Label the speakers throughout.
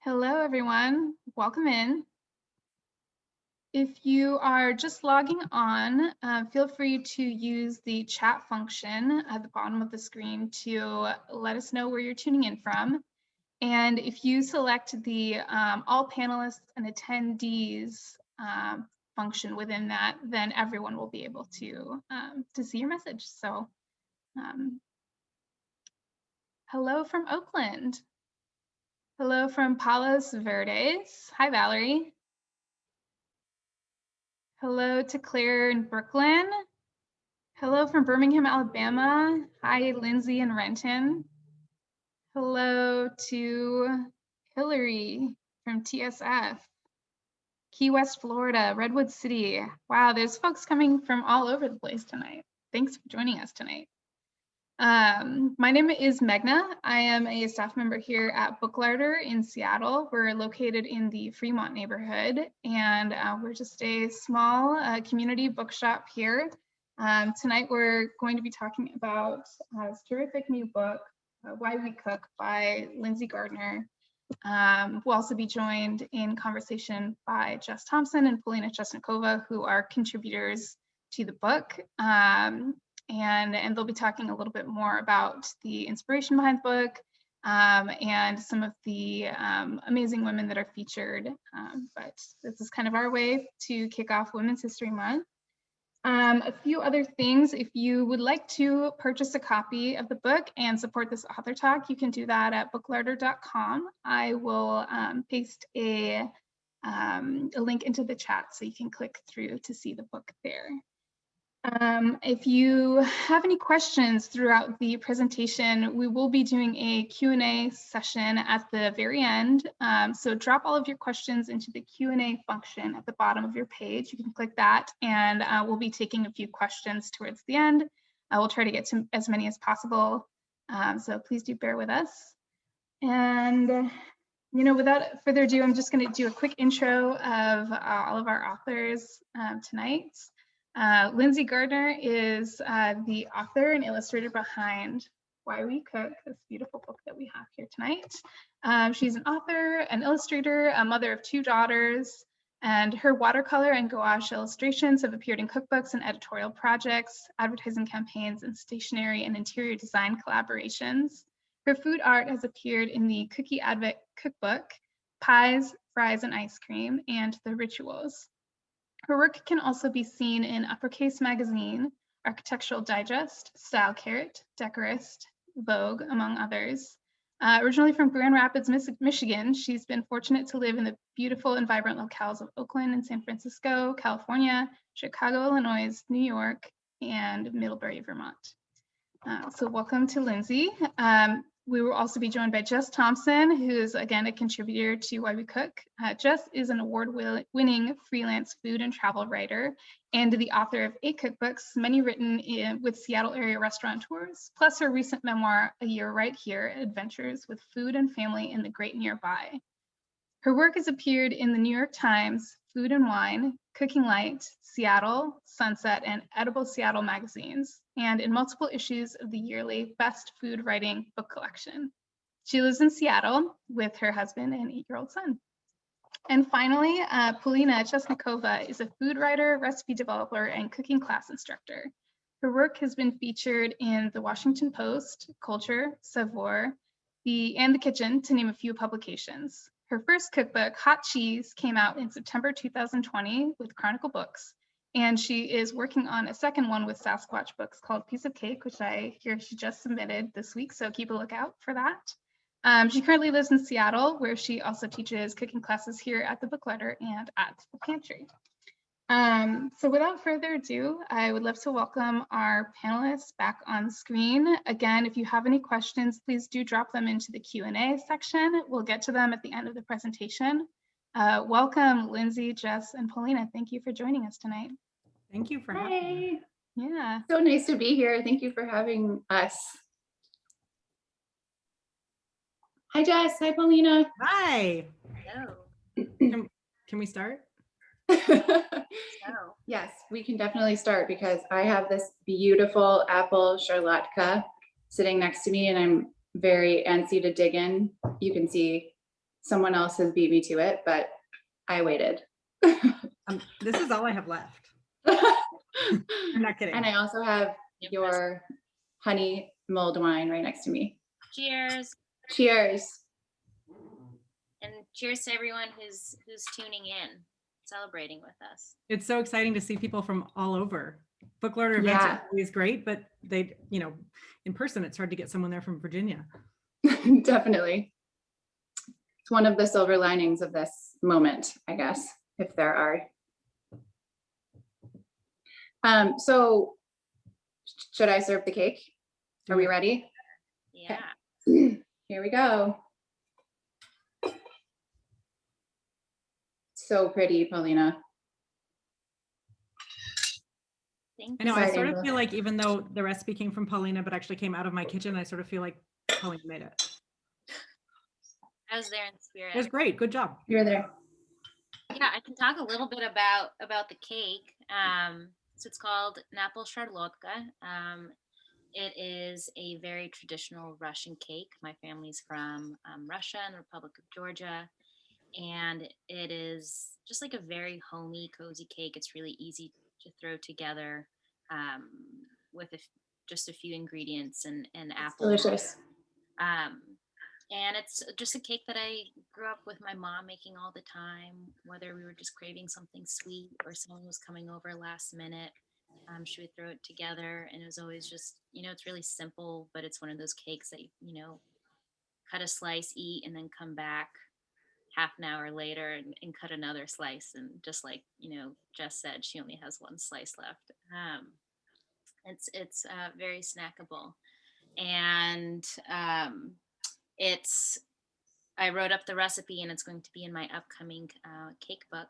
Speaker 1: Hello, everyone. Welcome in. If you are just logging on, feel free to use the chat function at the bottom of the screen to let us know where you're tuning in from. And if you select the all panelists and attendees function within that, then everyone will be able to see your message. So hello from Oakland. Hello from Palos Verdes. Hi, Valerie. Hello to Claire in Brooklyn. Hello from Birmingham, Alabama. Hi, Lindsay in Renton. Hello to Hillary from TSF. Key West, Florida, Redwood City. Wow, there's folks coming from all over the place tonight. Thanks for joining us tonight. My name is Meghna. I am a staff member here at Booklarder in Seattle. We're located in the Fremont neighborhood, and we're just a small community bookshop here. Tonight we're going to be talking about this terrific new book, Why We Cook by Lindsay Gardner. We'll also be joined in conversation by Jess Thompson and Paulina Chesnikova, who are contributors to the book. And they'll be talking a little bit more about the inspiration behind the book and some of the amazing women that are featured. But this is kind of our way to kick off Women's History Month. A few other things, if you would like to purchase a copy of the book and support this author talk, you can do that at booklarder.com. I will paste a link into the chat so you can click through to see the book there. If you have any questions throughout the presentation, we will be doing a Q&A session at the very end. So drop all of your questions into the Q&A function at the bottom of your page. You can click that, and we'll be taking a few questions towards the end. We'll try to get to as many as possible. So please do bear with us. And without further ado, I'm just going to do a quick intro of all of our authors tonight. Lindsay Gardner is the author and illustrator behind Why We Cook, this beautiful book that we have here tonight. She's an author, an illustrator, a mother of 2 daughters, and her watercolor and gouache illustrations have appeared in cookbooks and editorial projects, advertising campaigns, and stationery and interior design collaborations. Her food art has appeared in the Cookie Advent Cookbook, Pies, Fries, and Ice Cream, and The Rituals. Her work can also be seen in Uppercase Magazine, Architectural Digest, Style Carrot, Decorist, Vogue, among others. Originally from Grand Rapids, Michigan, she's been fortunate to live in the beautiful and vibrant locales of Oakland and San Francisco, California, Chicago, Illinois, New York, and Middlebury, Vermont. So welcome to Lindsay. We will also be joined by Jess Thompson, who is, again, a contributor to Why We Cook. Jess is an award-winning freelance food and travel writer and the author of 8 cookbooks, many written with Seattle area restaurateurs, plus her recent memoir, A Year Right Here, Adventures with Food and Family in the Great Nearby. Her work has appeared in the New York Times, Food and Wine, Cooking Light, Seattle, Sunset, and Edible Seattle magazines, and in multiple issues of the yearly Best Food Writing book collection. She lives in Seattle with her husband and 8-year-old son. And finally, Paulina Chesnikova is a food writer, recipe developer, and cooking class instructor. Her work has been featured in the Washington Post, Culture, Savoir, and The Kitchen, to name a few publications. Her first cookbook, Hot Cheese, came out in September 2020 with Chronicle Books, and she is working on a second one with Sasquatch Books called Piece of Cake, which I hear she just submitted this week, so keep a lookout for that. She currently lives in Seattle, where she also teaches cooking classes here at the Booklarder and at the Pantry. So without further ado, I would love to welcome our panelists back on screen. Again, if you have any questions, please do drop them into the Q&A section. We'll get to them at the end of the presentation. Welcome, Lindsay, Jess, and Paulina. Thank you for joining us tonight.
Speaker 2: Thank you for having me.
Speaker 1: Yeah.
Speaker 3: So nice to be here. Thank you for having us. Hi, Jess. Hi, Paulina.
Speaker 2: Hi.
Speaker 4: Hello.
Speaker 2: Can we start?
Speaker 3: Yes, we can definitely start because I have this beautiful apple charlotka sitting next to me and I'm very antsy to dig in. You can see someone else has beat me to it, but I waited.
Speaker 2: This is all I have left. I'm not kidding.
Speaker 3: And I also have your honey mulled wine right next to me.
Speaker 4: Cheers.
Speaker 3: Cheers.
Speaker 4: And cheers to everyone who's tuning in, celebrating with us.
Speaker 2: It's so exciting to see people from all over. Book Lorder events are always great, but they, in person, it's hard to get someone there from Virginia.
Speaker 3: Definitely. It's one of the silver linings of this moment, I guess, if there are. So should I serve the cake? Are we ready?
Speaker 4: Yeah.
Speaker 3: Okay. Here we go. So pretty, Paulina.
Speaker 2: I know, I sort of feel like even though the recipe came from Paulina, but actually came out of my kitchen, I sort of feel like Paulina made it.
Speaker 4: I was there in spirit.
Speaker 2: It was great. Good job.
Speaker 3: You're there.
Speaker 4: Yeah, I can talk a little bit about the cake. So it's called Naples Charlotka. It is a very traditional Russian cake. My family's from Russia and the Republic of Georgia. And it is just like a very homey, cozy cake. It's really easy to throw together with just a few ingredients and apples.
Speaker 3: Delicious.
Speaker 4: And it's just a cake that I grew up with my mom making all the time, whether we were just craving something sweet or someone was coming over last minute. She would throw it together, and it was always just, it's really simple, but it's one of those cakes that, cut a slice, eat, and then come back half an hour later and cut another slice. And just like, Jess said, she only has one slice left. It's very snackable. And I wrote up the recipe, and it's going to be in my upcoming cake book.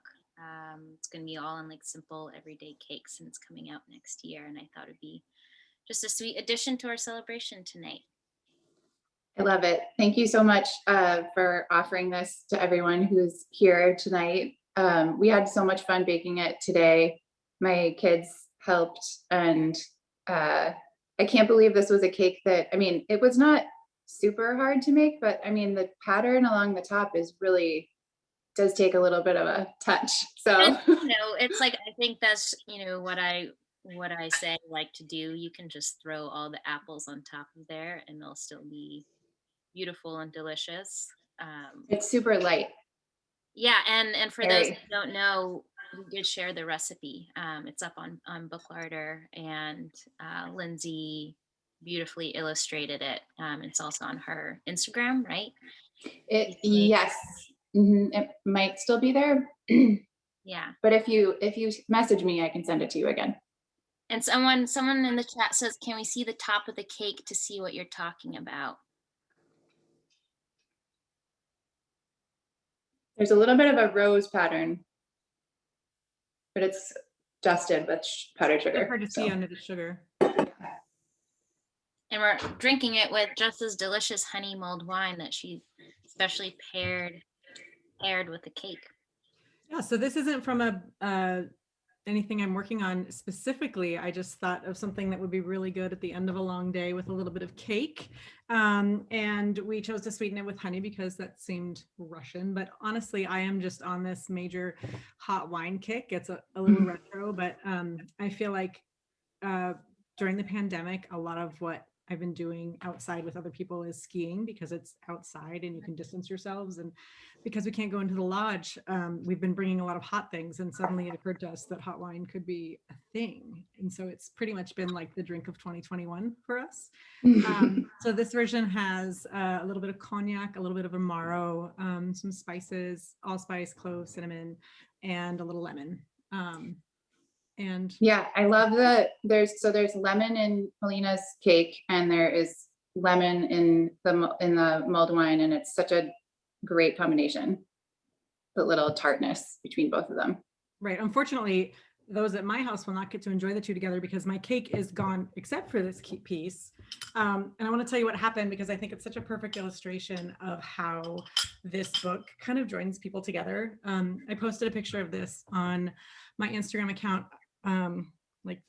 Speaker 4: It's going to be all in like simple everyday cakes, and it's coming out next year. And I thought it'd be just a sweet addition to our celebration tonight.
Speaker 3: I love it. Thank you so much for offering this to everyone who's here tonight. We had so much fun baking it today. My kids helped, and I can't believe this was a cake that, it was not super hard to make, but the pattern along the top does take a little bit of a touch. So
Speaker 4: it's like, I think that's what I say like to do. You can just throw all the apples on top of there and they'll still be beautiful and delicious.
Speaker 3: It's super light.
Speaker 4: Yeah, and for those who don't know, we did share the recipe. It's up on Book Larder, and Lindsay beautifully illustrated it. It's also on her Instagram, right?
Speaker 3: Yes. It might still be there.
Speaker 4: Yeah.
Speaker 3: But if you message me, I can send it to you again.
Speaker 4: And someone in the chat says, can we see the top of the cake to see what you're talking about?
Speaker 3: There's a little bit of a rose pattern, but it's dusted with powdered sugar.
Speaker 2: It's hard to see under the sugar.
Speaker 4: And we're drinking it with Jess's delicious honey mulled wine that she specially paired with the cake.
Speaker 2: Yeah, so this isn't from anything I'm working on specifically. I just thought of something that would be really good at the end of a long day with a little bit of cake. And we chose to sweeten it with honey because that seemed Russian. But honestly, I am just on this major hot wine kick. It's a little retro, but I feel like during the pandemic, a lot of what I've been doing outside with other people is skiing, because it's outside and you can distance yourselves. And because we can't go into the lodge, we've been bringing a lot of hot things, and suddenly it occurred to us that hot wine could be a thing. And so it's pretty much been like the drink of 2021 for us. So this version has a little bit of cognac, a little bit of Amaro, some spices, allspice, clove, cinnamon, and a little lemon. And
Speaker 3: yeah, I love there's lemon in Paulina's cake, and there is lemon in the mulled wine, and it's such a great combination. The little tartness between both of them.
Speaker 2: Right. Unfortunately, those at my house will not get to enjoy the two together because my cake is gone except for this piece. And I want to tell you what happened, because I think it's such a perfect illustration of how this book kind of joins people together. I posted a picture of this on my Instagram account like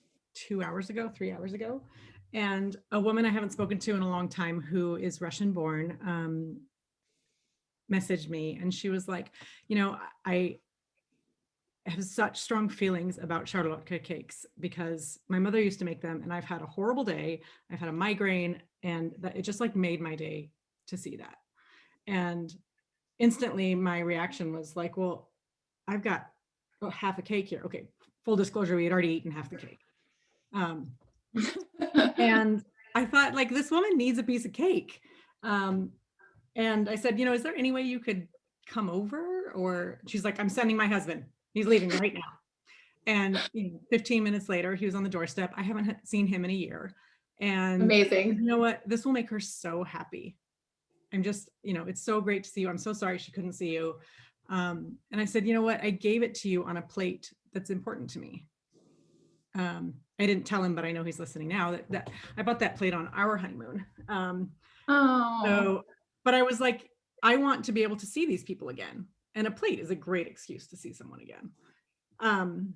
Speaker 2: 3 hours ago. And a woman I haven't spoken to in a long time, who is Russian born, messaged me and she was like, you know, I have such strong feelings about Charlotte cakes because my mother used to make them and I've had a horrible day. I've had a migraine and that it just like made my day to see that. And instantly my reaction was like, well, I've got half a cake here. Okay, full disclosure, we had already eaten half the cake. And I thought like, this woman needs a piece of cake. And I said, you know, is there any way you could come over? Or she's like, I'm sending my husband. He's leaving right now. And 15 minutes later, he was on the doorstep. I haven't seen him in a year. And
Speaker 3: Amazing.
Speaker 2: You know what? This will make her so happy. I'm just, you know, it's so great to see you. I'm so sorry she couldn't see you. And I said, you know what? I gave it to you on a plate that's important to me. I didn't tell him, but I know he's listening now that I bought that plate on our honeymoon. So, but I was like, I want to be able to see these people again. And a plate is a great excuse to see someone again. And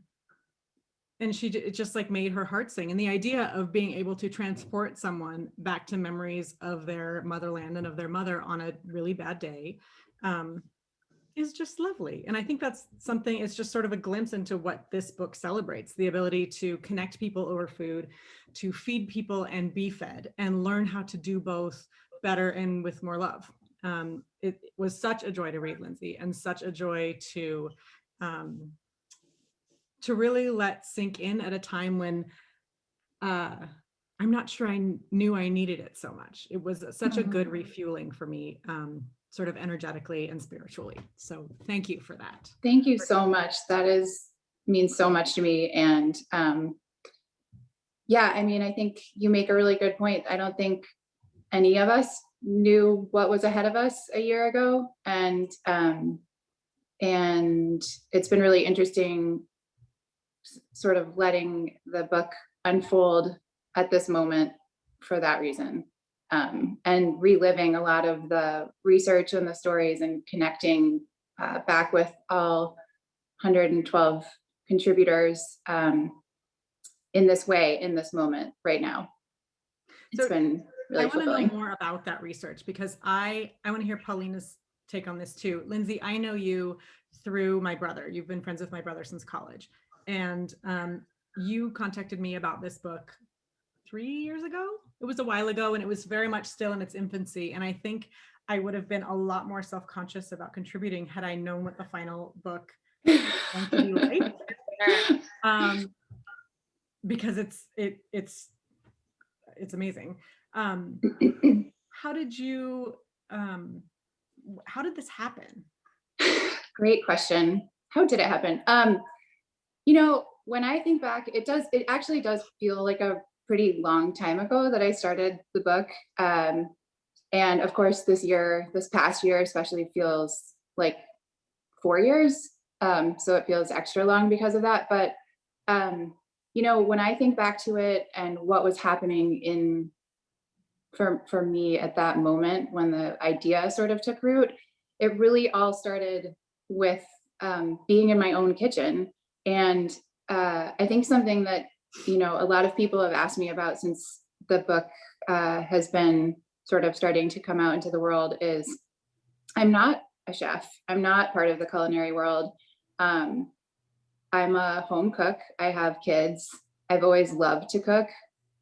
Speaker 2: it just like made her heart sing. And the idea of being able to transport someone back to memories of their motherland and of their mother on a really bad day is just lovely. And I think that's something, it's just sort of a glimpse into what this book celebrates, the ability to connect people over food, to feed people and be fed, and learn how to do both better and with more love. It was such a joy to read, Lindsay, and such a joy to really let sink in at a time when I'm not sure I knew I needed it so much. It was such a good refueling for me, sort of energetically and spiritually. So thank you for that.
Speaker 3: Thank you so much. That means so much to me. And yeah, I mean, I think you make a really good point. I don't think any of us knew what was ahead of us a year ago. And it's been really interesting sort of letting the book unfold at this moment for that reason, and reliving a lot of the research and the stories and connecting back with all 112 contributors in this way, in this moment right now. It's been really fulfilling.
Speaker 2: I want to know more about that research because I want to hear Paulina's take on this too. Lindsay, I know you through my brother. You've been friends with my brother since college. And you contacted me about this book 3 years ago. It was a while ago and it was very much still in its infancy. And I think I would have been a lot more self-conscious about contributing had I known what the final book was going to be like. Because it's amazing. How did this happen?
Speaker 3: Great question. How did it happen? When I think back, it actually does feel like a pretty long time ago that I started the book. And of course, this past year especially feels like 4 years. So it feels extra long because of that. But, when I think back to it and what was happening for me at that moment when the idea sort of took root, it really all started with being in my own kitchen. And I think something that, a lot of people have asked me about since the book has been sort of starting to come out into the world is I'm not a chef. I'm not part of the culinary world. I'm a home cook. I have kids. I've always loved to cook.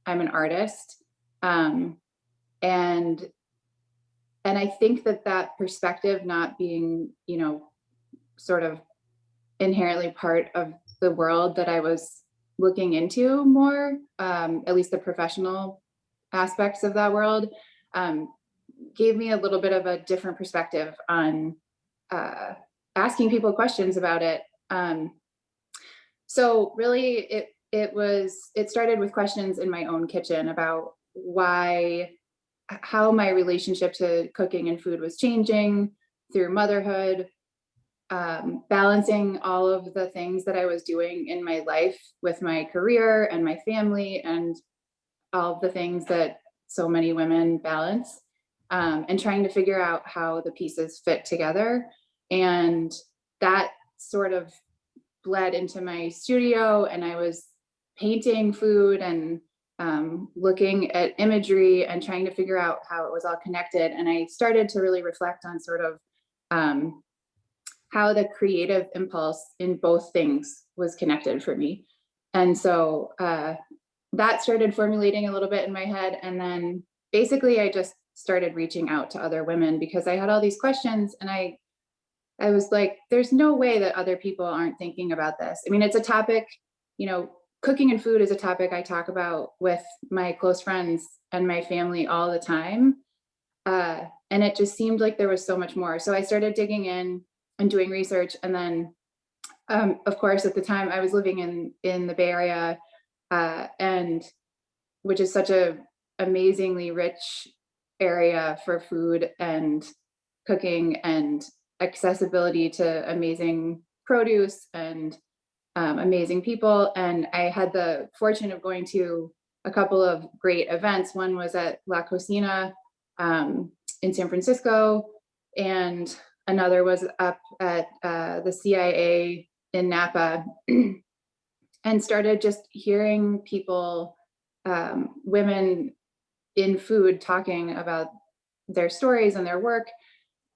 Speaker 3: I'm an artist. And I think that perspective not being, sort of inherently part of the world that I was looking into more, at least the professional aspects of that world, gave me a little bit of a different perspective on asking people questions about it. So really it started with questions in my own kitchen about how my relationship to cooking and food was changing through motherhood, balancing all of the things that I was doing in my life with my career and my family and all of the things that so many women balance, and trying to figure out how the pieces fit together. And that sort of bled into my studio, and I was painting food and looking at imagery and trying to figure out how it was all connected. And I started to really reflect on sort of how the creative impulse in both things was connected for me. And so that started formulating a little bit in my head. And then basically I just started reaching out to other women because I had all these questions, and I was like, there's no way that other people aren't thinking about this. I mean, it's a topic, you know, cooking and food is a topic I talk about with my close friends and my family all the time. And it just seemed like there was so much more. So I started digging in and doing research. And then, of course, at the time I was living in the Bay Area, and which is such a amazingly rich area for food and cooking and accessibility to amazing produce and amazing people. And I had the fortune of going to a couple of great events. One was at La Cocina in San Francisco, and another was up at the CIA in Napa, and started just hearing people, women in food, talking about their stories and their work.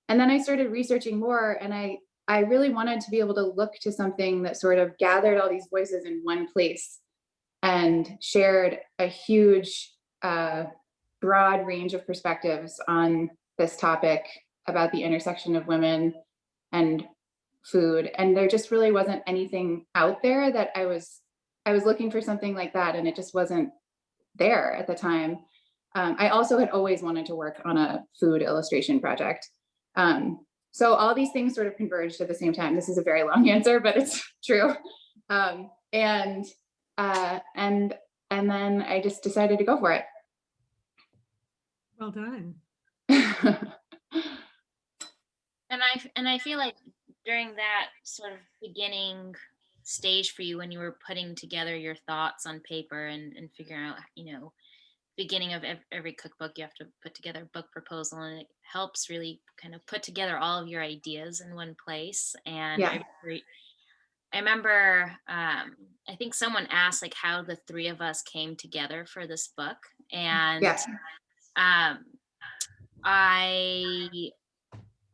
Speaker 3: And then I started researching more, and I really wanted to be able to look to something that sort of gathered all these voices in one place and shared a huge, broad range of perspectives on this topic about the intersection of women and food. And there just really wasn't anything out there that I was looking for something like that, and it just wasn't there at the time. I also had always wanted to work on a food illustration project. So all these things sort of converged at the same time. This is a very long answer, but it's true. And then I just decided to go for it.
Speaker 2: Well done.
Speaker 4: And I feel like during that sort of beginning stage for you, when you were putting together your thoughts on paper and figuring out, you know, beginning of every cookbook, you have to put together a book proposal, and it helps really kind of put together all of your ideas in one place. And
Speaker 3: Yeah.
Speaker 4: I remember, I think someone asked like how the three of us came together for this book. And
Speaker 3: Yeah.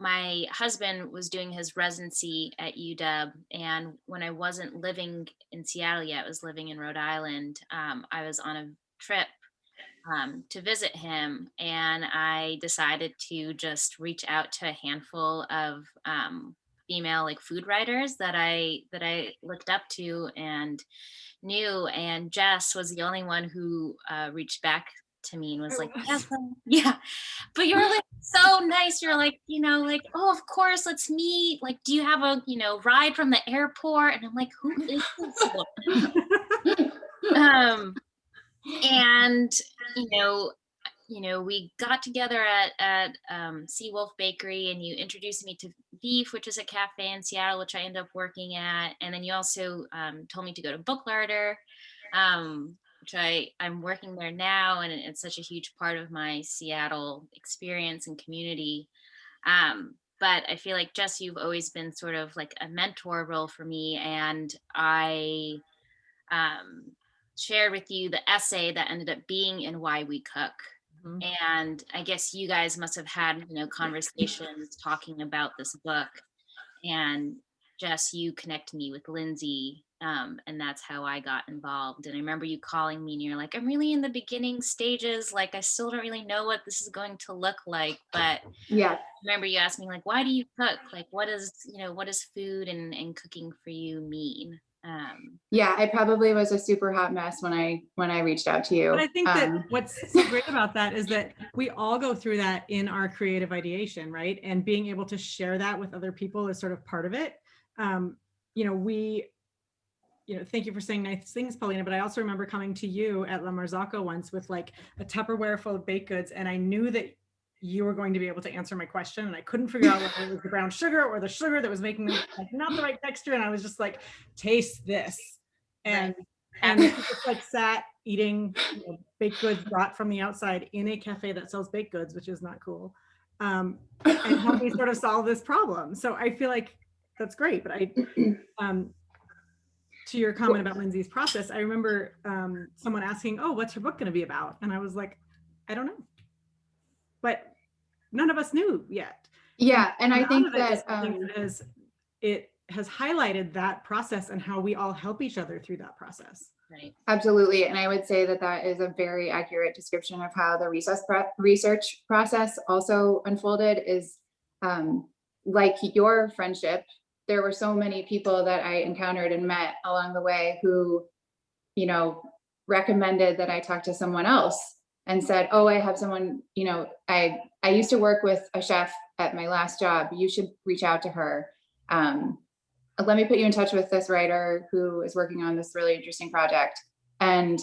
Speaker 4: My husband was doing his residency at UW, and when I wasn't living in Seattle yet, I was living in Rhode Island. I was on a trip to visit him, and I decided to just reach out to a handful of female like food writers that I looked up to and knew, and Jess was the only one who reached back to me and was like, yes, yeah, but you were like so nice. You're like, you know, like, oh, of course, let's meet. Like, do you have a, you know, ride from the airport? And I'm like, who is this woman? And you know, we got together at Seawolf Bakery, and you introduced me to Beef, which is a cafe in Seattle, which I ended up working at. And then you also told me to go to Book Larder, which I'm working there now, and it's such a huge part of my Seattle experience and community. But I feel like, Jess, you've always been sort of like a mentor role for me, and I shared with you the essay that ended up being in Why We Cook. Mm-hmm. And I guess you guys must have had, you know, conversations talking about this book. And Jess, you connected me with Lindsay, and that's how I got involved. And I remember you calling me and you're like, I'm really in the beginning stages. Like, I still don't really know what this is going to look like. But yeah, I remember you asked me, like, why do you cook? Like, what does food and cooking for you mean?
Speaker 3: Yeah, I probably was a super hot mess when I reached out to you.
Speaker 2: But I think that what's so great about that is that we all go through that in our creative ideation, right? And being able to share that with other people is sort of part of it. Thank you for saying nice things, Paulina, but I also remember coming to you at La Marzocco once with like a Tupperware full of baked goods, and I knew that you were going to be able to answer my question, and I couldn't figure out whether it was the brown sugar or the sugar that was making them like not the right texture. And I was just like, taste this. And we just like sat eating baked goods brought from the outside in a cafe that sells baked goods, which is not cool. And help me sort of solve this problem. So I feel like that's great. But to your comment about Lindsay's process, I remember someone asking, oh, what's her book going to be about? And I was like, I don't know. But none of us knew yet.
Speaker 3: Yeah, and I
Speaker 2: Out
Speaker 3: think
Speaker 2: of it is
Speaker 3: that
Speaker 2: something that it has highlighted that process and how we all help each other through that process.
Speaker 4: Right.
Speaker 3: absolutely, and I would say that that is a very accurate description of how the research process also unfolded. Is like your friendship, there were so many people that I encountered and met along the way who, you know, recommended that I talk to someone else and said, "Oh, I have someone, you know, I used to work with a chef at my last job. You should reach out to her. Um, Let me put you in touch with this writer who is working on this really interesting project." And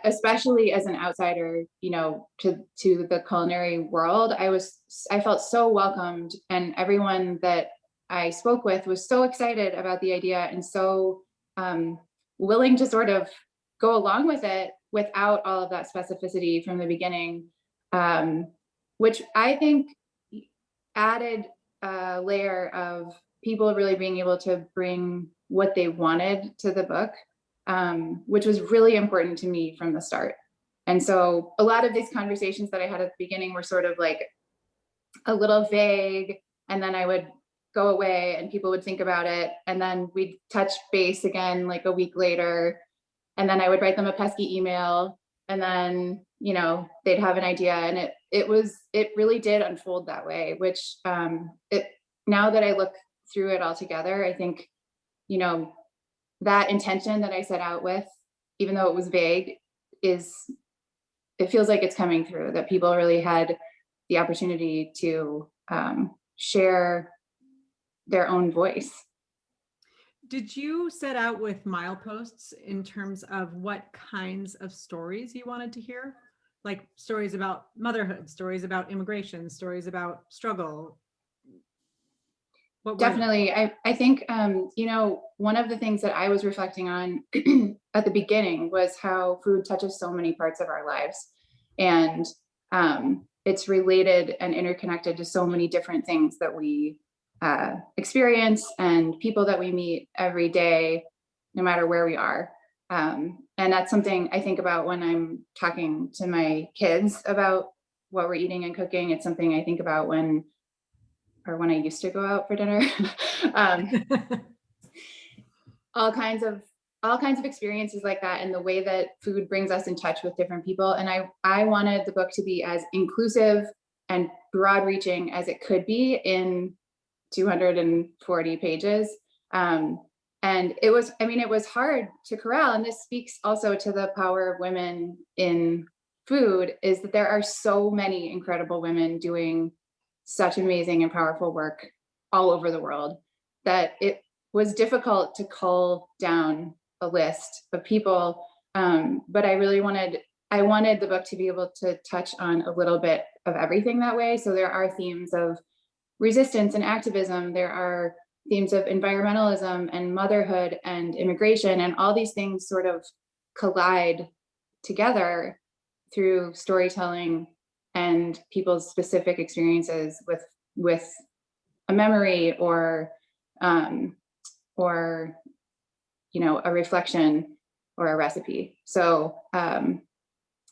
Speaker 3: especially as an outsider, you know, to the culinary world, I felt so welcomed, and everyone that I spoke with was so excited about the idea and so willing to sort of go along with it without all of that specificity from the beginning, um, which I think added a layer of people really being able to bring what they wanted to the book, which was really important to me from the start. And so a lot of these conversations that I had at the beginning were sort of like a little vague, and then I would go away and people would think about it, and then we'd touch base again like a week later, and then I would write them a pesky email, and then, you know, they'd have an idea, and it really did unfold that way, which it now that I look through it all together, I think, you know, that intention that I set out with, even though it was vague, is it feels like it's coming through, that people really had the opportunity to share their own voice.
Speaker 2: Did you set out with mileposts in terms of what kinds of stories you wanted to hear? Like stories about motherhood, stories about immigration, stories about struggle?
Speaker 3: Definitely. I think, you know, one of the things that I was reflecting on at the beginning was how food touches so many parts of our lives. And it's related and interconnected to so many different things that we experience and people that we meet every day, no matter where we are. And that's something I think about when I'm talking to my kids about what we're eating and cooking. It's something I think about when I used to go out for dinner. um, all kinds of experiences like that, and the way that food brings us in touch with different people. And I wanted the book to be as inclusive and broad reaching as it could be in 240 pages. And it was hard to corral. And this speaks also to the power of women in food, is that there are so many incredible women doing such amazing and powerful work all over the world, that it was difficult to cull down a list of people. But I wanted the book to be able to touch on a little bit of everything that way. So there are themes of resistance and activism. There are themes of environmentalism and motherhood and immigration, and all these things sort of collide together through storytelling and people's specific experiences with a memory or you know, a reflection or a recipe. So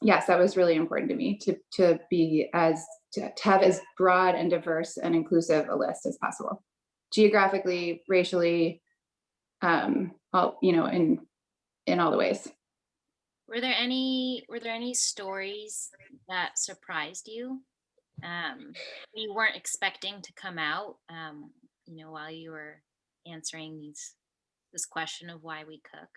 Speaker 3: yes, that was really important to me to have as broad and diverse and inclusive a list as possible, geographically, racially, all, you know, in all the ways.
Speaker 4: Were there any stories that surprised you? You weren't expecting to come out, you know, while you were answering this question of why we cook?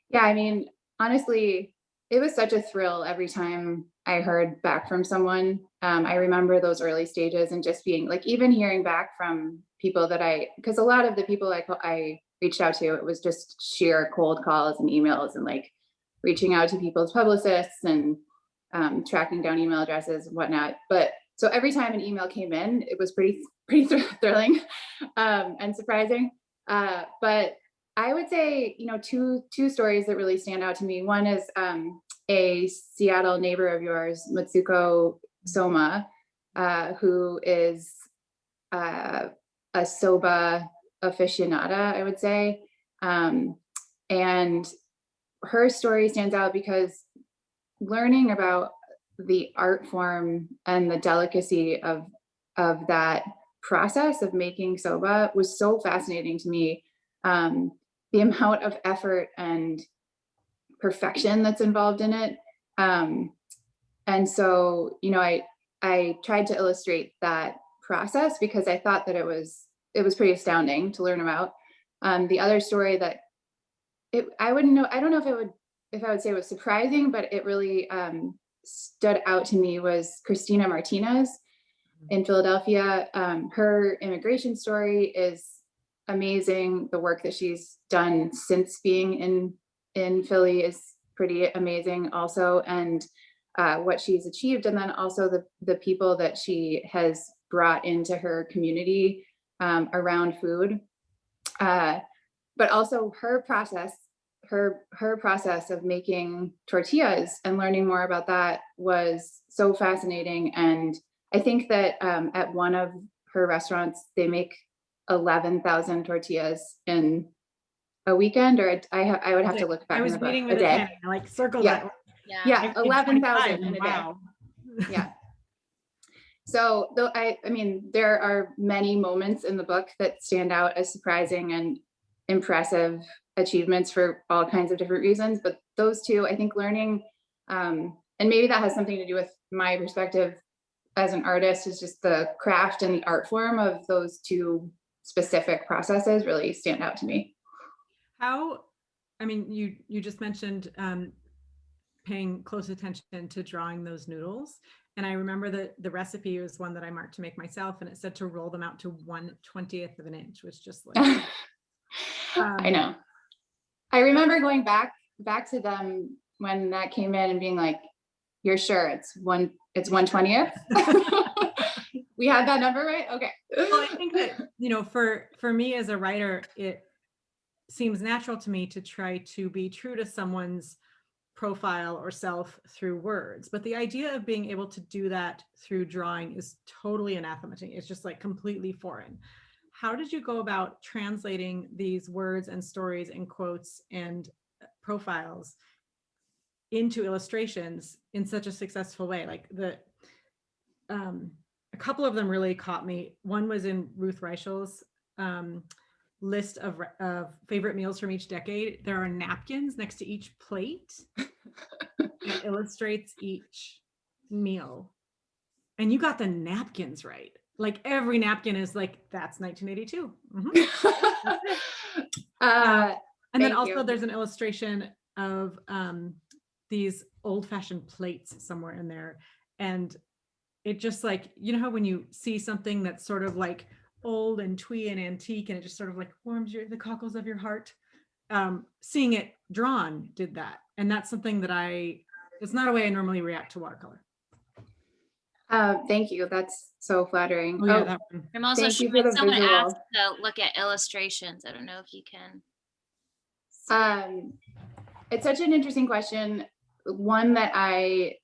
Speaker 3: Yeah, I mean, honestly, it was such a thrill every time I heard back from someone. I remember those early stages and just being like, even hearing back from people that because a lot of the people I reached out to, it was just sheer cold calls and emails and like reaching out to people's publicists and tracking down email addresses and whatnot. But so every time an email came in, it was pretty thrilling and surprising. But I would say, you know, two stories that really stand out to me. One is a Seattle neighbor of yours, Matsuko Soma, who is a soba aficionada, I would say. And her story stands out because learning about the art form and the delicacy of of that process of making soba was so fascinating to me. The amount of effort and perfection that's involved in it. And so, you know, I tried to illustrate that process because I thought that it was pretty astounding to learn about. The other story that I don't know if I would say it was surprising, but it really stood out to me was Christina Martinez in Philadelphia. Her immigration story is amazing. The work that she's done since being in Philly is pretty amazing also. And what she's achieved, and then also the people that she has brought into her community around food. But also her process of making tortillas and learning more about that was so fascinating. And I think that at one of her restaurants, they make 11,000 tortillas in a weekend, or I would have to look back.
Speaker 2: I was reading with a pen, like circle that.
Speaker 3: Yeah, 11,000 in a day.
Speaker 2: Wow.
Speaker 3: Yeah. So though I mean, there are many moments in the book that stand out as surprising and impressive achievements for all kinds of different reasons, but those two, I think learning, and maybe that has something to do with my perspective as an artist, is just the craft and the art form of those two specific processes really stand out to me.
Speaker 2: You just mentioned paying close attention to drawing those noodles. And I remember that the recipe was one that I marked to make myself, and it said to roll them out to 1/20th of an inch, was just like,
Speaker 3: I know. I remember going back to them when that came in and being like, you're sure it's 1/20th? We had that number right? Okay.
Speaker 2: Well, I think that, you know, for me as a writer, it seems natural to me to try to be true to someone's profile or self through words, but the idea of being able to do that through drawing is totally anathema to me. It's just like completely foreign. How did you go about translating these words and stories and quotes and profiles into illustrations in such a successful way? Like a couple of them really caught me. One was in Ruth Reichel's list of favorite meals from each decade. There are napkins next to each plate that illustrates each meal. And you got the napkins right. Like every napkin is like, that's 1982. And then also there's an illustration of these old-fashioned plates somewhere in there. And it just like, you know how when you see something that's sort of like old and twee and antique, and it just sort of like warms the cockles of your heart. Seeing it drawn did that. And that's something that it's not a way I normally react to watercolor.
Speaker 3: Thank you. That's so flattering.
Speaker 2: Oh, yeah, that one.
Speaker 4: I'm also
Speaker 3: Thank you for the
Speaker 4: someone
Speaker 3: visual.
Speaker 4: asked to look at illustrations. I don't know if you can.
Speaker 3: It's such an interesting question. One that I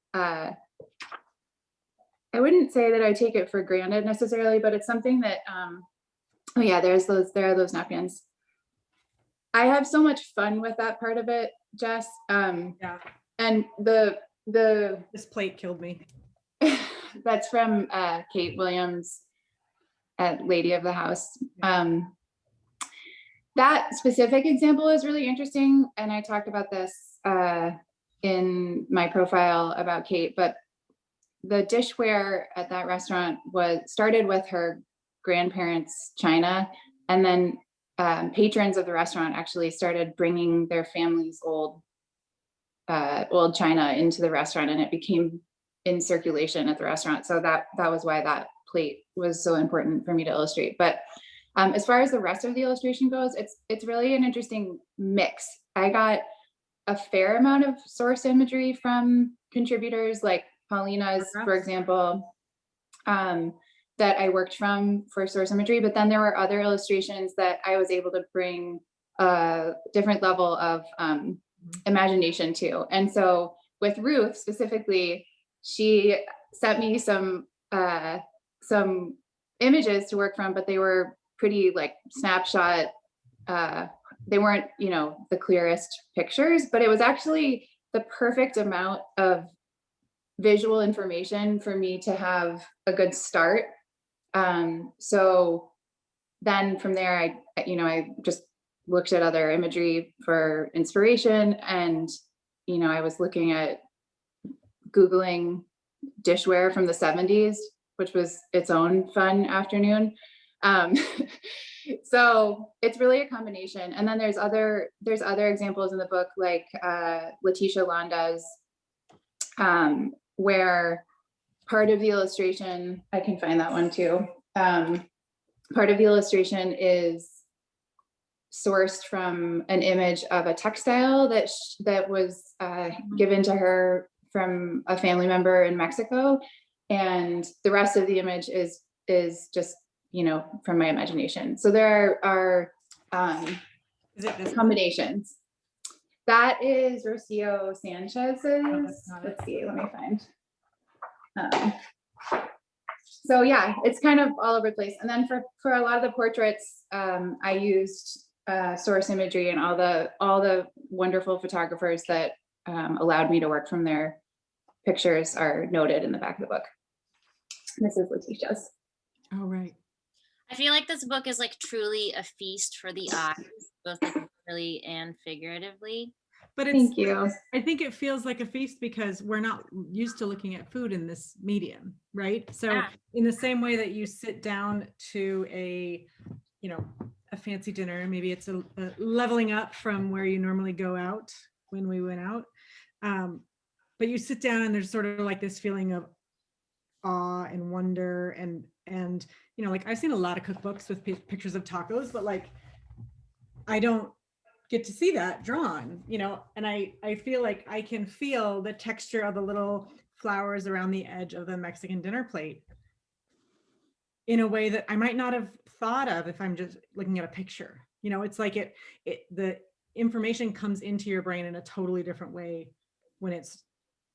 Speaker 3: wouldn't say that I take it for granted necessarily, but it's something that, oh yeah, there are those napkins. I have so much fun with that part of it, Jess.
Speaker 2: Yeah.
Speaker 3: And
Speaker 2: this plate killed me.
Speaker 3: That's from Kate Williams at Lady of the House. That specific example is really interesting. And I talked about this in my profile about Kate, but the dishware at that restaurant started with her grandparents' china, and then patrons of the restaurant actually started bringing their family's old china into the restaurant, and it became in circulation at the restaurant. So that was why that plate was so important for me to illustrate. But as far as the rest of the illustration goes, it's really an interesting mix. I got a fair amount of source imagery from contributors like Paulina's, for example, that I worked from for source imagery, but then there were other illustrations that I was able to bring a different level of imagination to. And so with Ruth specifically, she sent me some images to work from, but they were pretty like snapshot. They weren't, the clearest pictures, but it was actually the perfect amount of visual information for me to have a good start So then from there, I just looked at other imagery for inspiration, and, I was looking at Googling dishware from the 70s, which was its own fun afternoon. Um, so it's really a combination. And then there's other examples in the book, like Letitia Londa's, where part of the illustration, I can find that one too. Part of the illustration is sourced from an image of a textile that was given to her from a family member in Mexico, and the rest of the image is just from my imagination. So there are
Speaker 2: Is it this
Speaker 3: combinations. That is Rocio Sanchez's.
Speaker 2: not it.
Speaker 3: Let's see, let me find. So yeah, it's kind of all over the place. And then for a lot of the portraits, I used source imagery, and all the wonderful photographers that allowed me to work from their pictures are noted in the back of the book. This is Letitia's.
Speaker 2: Oh, right.
Speaker 4: I feel like this book is like truly a feast for the eyes, both literally and figuratively.
Speaker 2: But
Speaker 3: Thank you.
Speaker 2: I think it feels like a feast because we're not used to looking at food in this medium, right? So
Speaker 4: Yeah.
Speaker 2: in the same way that you sit down to a fancy dinner, maybe it's a leveling up from where you normally go out when we went out. But you sit down and there's sort of like this feeling of awe and wonder and like I've seen a lot of cookbooks with pictures of tacos, but like I don't get to see that drawn, and I feel like I can feel the texture of the little flowers around the edge of the Mexican dinner plate in a way that I might not have thought of if I'm just looking at a picture. It's like the information comes into your brain in a totally different way when it's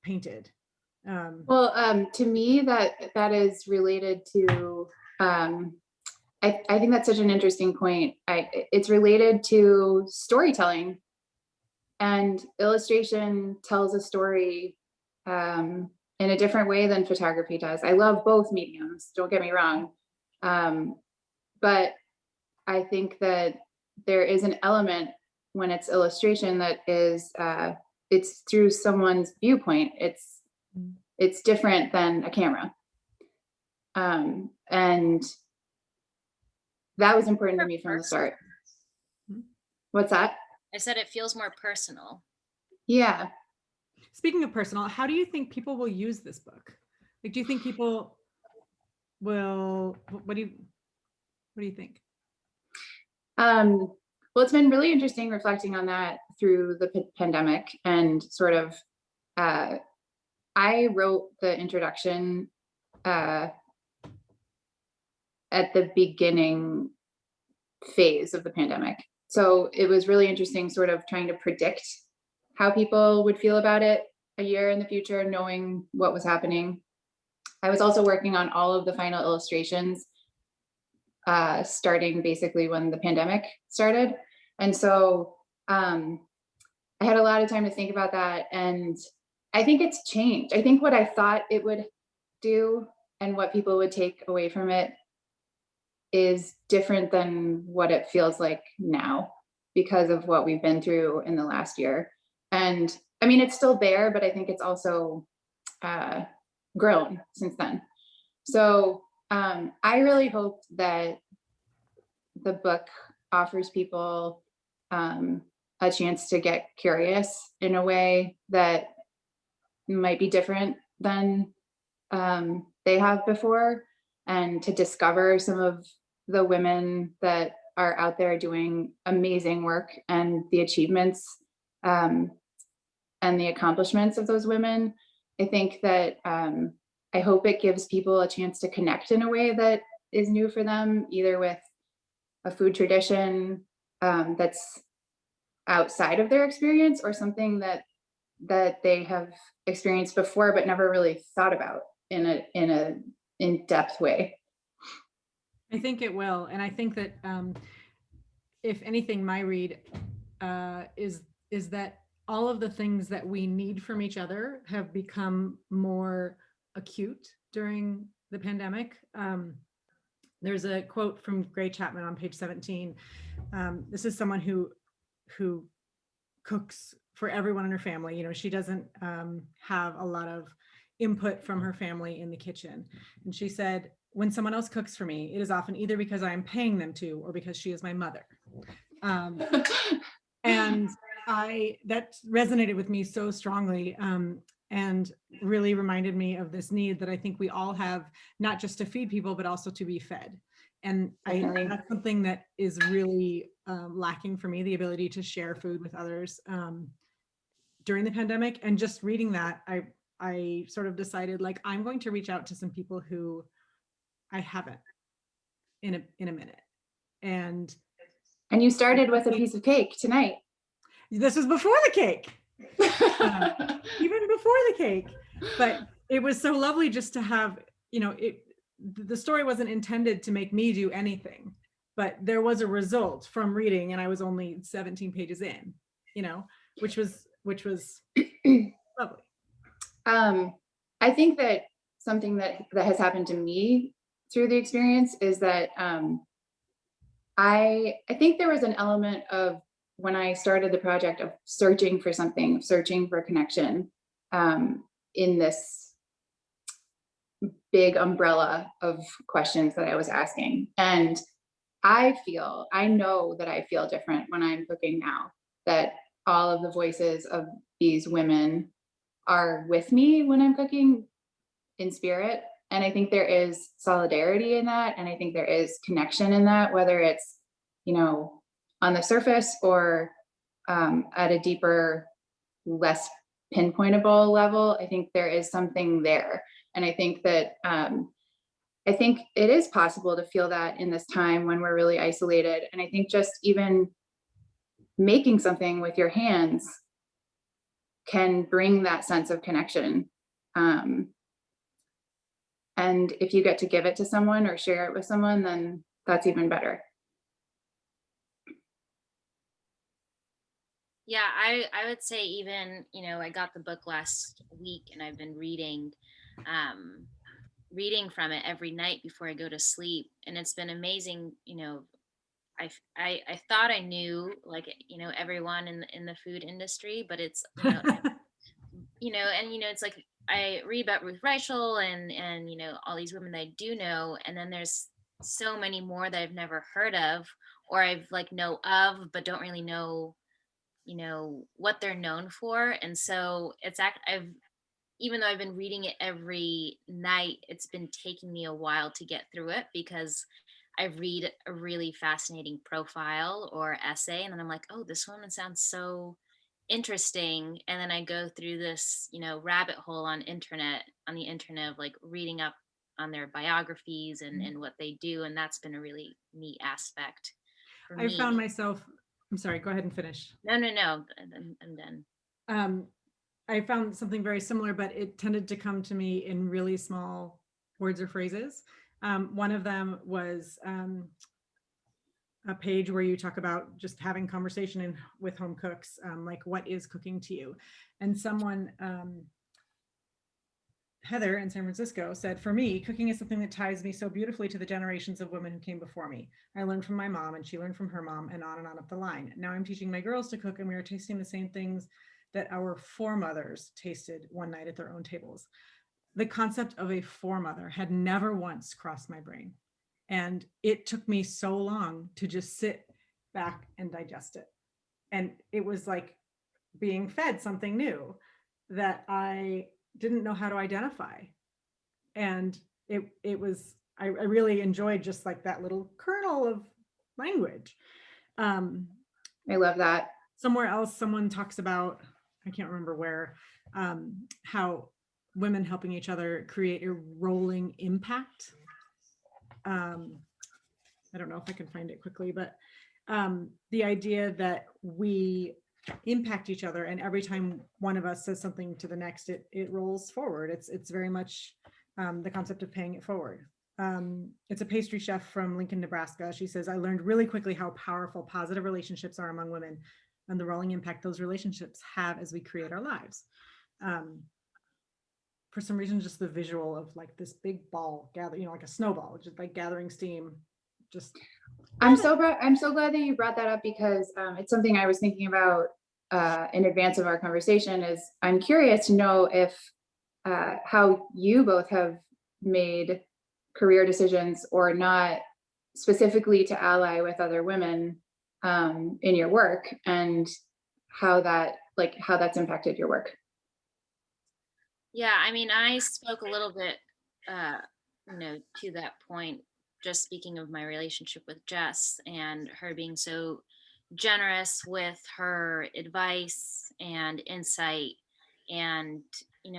Speaker 2: painted.
Speaker 3: Well, to me, that is related to, I think that's such an interesting point. It's related to storytelling, and illustration tells a story in a different way than photography does. I love both mediums, don't get me wrong. But I think that there is an element when it's illustration that is, it's through someone's viewpoint. It's different than a camera. And that was important to me from the start. What's that?
Speaker 4: I said it feels more personal.
Speaker 3: Yeah.
Speaker 2: Speaking of personal, how do you think people will use this book? Like, do you think people will, what do you think?
Speaker 3: Well, it's been really interesting reflecting on that through the pandemic, and sort of, I wrote the introduction at the beginning phase of the pandemic. So it was really interesting sort of trying to predict how people would feel about it a year in the future, knowing what was happening. I was also working on all of the final illustrations starting basically when the pandemic started. And so I had a lot of time to think about that. And I think it's changed. I think what I thought it would do and what people would take away from it is different than what it feels like now because of what we've been through in the last year. And I mean, it's still there, but I think it's also grown since then. So I really hope that the book offers people a chance to get curious in a way that might be different than they have before, and to discover some of the women that are out there doing amazing work, and the achievements and the accomplishments of those women. I think that I hope it gives people a chance to connect in a way that is new for them, either with a food tradition that's outside of their experience, or something that they have experienced before but never really thought about in a in-depth way.
Speaker 2: I think it will. And I think that if anything, my read is that all of the things that we need from each other have become more acute during the pandemic. There's a quote from Gray Chapman on page 17. This is someone who cooks for everyone in her family. You know, she doesn't have a lot of input from her family in the kitchen. And she said, when someone else cooks for me, it is often either because I am paying them to or because she is my mother. And that resonated with me so strongly, and really reminded me of this need that I think we all have, not just to feed people, but also to be fed. And that's something that is really lacking for me, the ability to share food with others during the pandemic. And just reading that, I sort of decided, like, I'm going to reach out to some people who I haven't in a minute. And
Speaker 3: you started with a piece of cake tonight.
Speaker 2: This was before the cake, even before the cake. But it was so lovely just to have, you know, the story wasn't intended to make me do anything, but there was a result from reading, and I was only 17 pages in, you know, which was lovely.
Speaker 3: I think that something that has happened to me through the experience is that I think there was an element of, when I started the project, of searching for something, searching for connection in this big umbrella of questions that I was asking. And I know that I feel different when I'm cooking now, that all of the voices of these women are with me when I'm cooking in spirit. And I think there is solidarity in that. And I think there is connection in that, whether it's, you know, on the surface or at a deeper, less pinpointable level. I think there is something there. And I think that I think it is possible to feel that in this time when we're really isolated. And I think just even making something with your hands can bring that sense of connection. And if you get to give it to someone or share it with someone, then that's even better.
Speaker 4: Yeah, I would say, even, you know, I got the book last week and I've been reading from it every night before I go to sleep. And it's been amazing. You know, I thought I knew, like, you know, everyone in the food industry, but it's, you know, you know, and, you know, it's like, I read about Ruth Reichel and, you know, all these women that I do know. And then there's so many more that I've never heard of, or I've like know of, but don't really know, you know, what they're known for. And so even though I've been reading it every night, it's been taking me a while to get through it, because I read a really fascinating profile or essay and then I'm like, oh, this woman sounds so interesting. And then I go through this, you know, rabbit hole on the internet of like reading up on their biographies and what they do. And that's been a really neat aspect for me.
Speaker 2: I found myself, I'm sorry, go ahead and finish.
Speaker 4: No, I'm done.
Speaker 2: I found something very similar, but it tended to come to me in really small words or phrases. One of them was a page where you talk about just having conversation with home cooks, like, what is cooking to you? And someone, Heather in San Francisco, said, for me, cooking is something that ties me so beautifully to the generations of women who came before me. I learned from my mom and she learned from her mom, and on up the line. Now I'm teaching my girls to cook, and we are tasting the same things that our foremothers tasted one night at their own tables. The concept of a foremother had never once crossed my brain. And it took me so long to just sit back and digest it. And it was like being fed something new that I didn't know how to identify. And I really enjoyed just like that little kernel of language.
Speaker 3: I love that.
Speaker 2: Somewhere else, someone talks about, I can't remember where, how women helping each other create a rolling impact. I don't know if I can find it quickly, but the idea that we impact each other, and every time one of us says something to the next, it rolls forward. It's very much the concept of paying it forward. It's a pastry chef from Lincoln, Nebraska. She says, I learned really quickly how powerful positive relationships are among women, and the rolling impact those relationships have as we create our lives. for some reason, just the visual of like this big ball gather, like a snowball, just like gathering steam. Just
Speaker 3: I'm so glad that you brought that up, because it's something I was thinking about in advance of our conversation. Is I'm curious to know if how you both have made career decisions or not, specifically to ally with other women in your work, and how that's impacted your work.
Speaker 4: Yeah, I mean, I spoke a little bit, to that point, just speaking of my relationship with Jess and her being so generous with her advice and insight. And,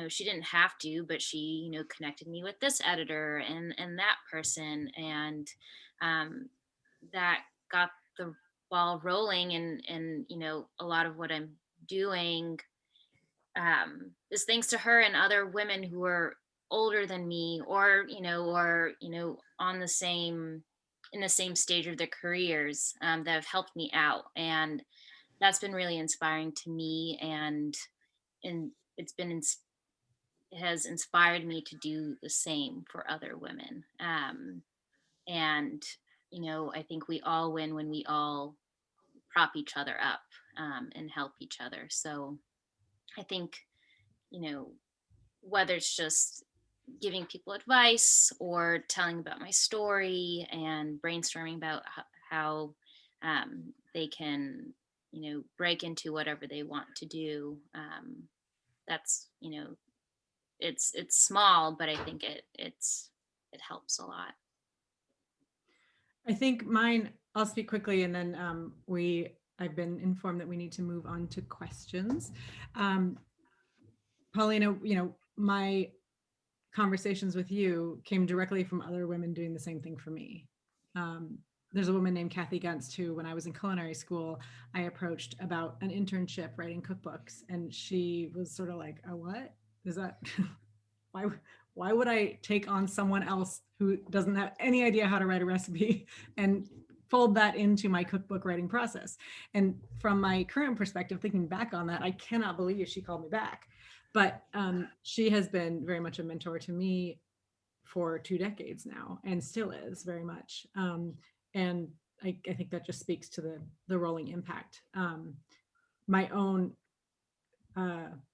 Speaker 4: she didn't have to, but she, connected me with this editor and that person. And that got the ball rolling. And, a lot of what I'm doing is thanks to her and other women who are older than me, or on the same in the same stage of their careers, that have helped me out. And that's been really inspiring to me, and it has inspired me to do the same for other women. And I think we all win when we all prop each other up, and help each other. So I think, whether it's just giving people advice or telling about my story and brainstorming about how they can, break into whatever they want to do. That's, it's small, but I think it helps a lot.
Speaker 2: I think mine, I'll speak quickly, and then I've been informed that we need to move on to questions. Paulina, my conversations with you came directly from other women doing the same thing for me. There's a woman named Kathy Gunst who, when I was in culinary school, I approached about an internship writing cookbooks, and she was sort of like, "Oh, what is that? Why would I take on someone else who doesn't have any idea how to write a recipe and fold that into my cookbook writing process?" And from my current perspective, thinking back on that, I cannot believe she called me back. But she has been very much a mentor to me for 2 decades now, and still is very much. And I think that just speaks to the rolling impact. My own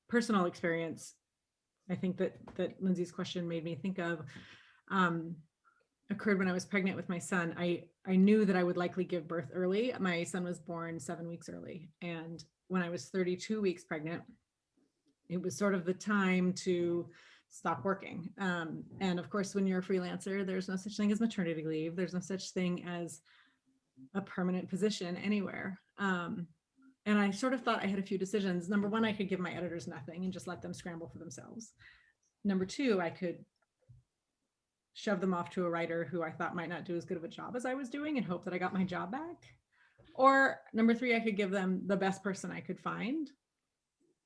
Speaker 2: personal experience, I think that Lindsay's question made me think of, occurred when I was pregnant with my son. I knew that I would likely give birth early. My son was born 7 weeks early. And when I was 32 weeks pregnant, it was sort of the time to stop working. And of course, when you're a freelancer, there's no such thing as maternity leave. There's no such thing as a permanent position anywhere. And I sort of thought I had a few decisions. Number one, I could give my editors nothing and just let them scramble for themselves. Number two, I could shove them off to a writer who I thought might not do as good of a job as I was doing and hope that I got my job back. Or number three, I could give them the best person I could find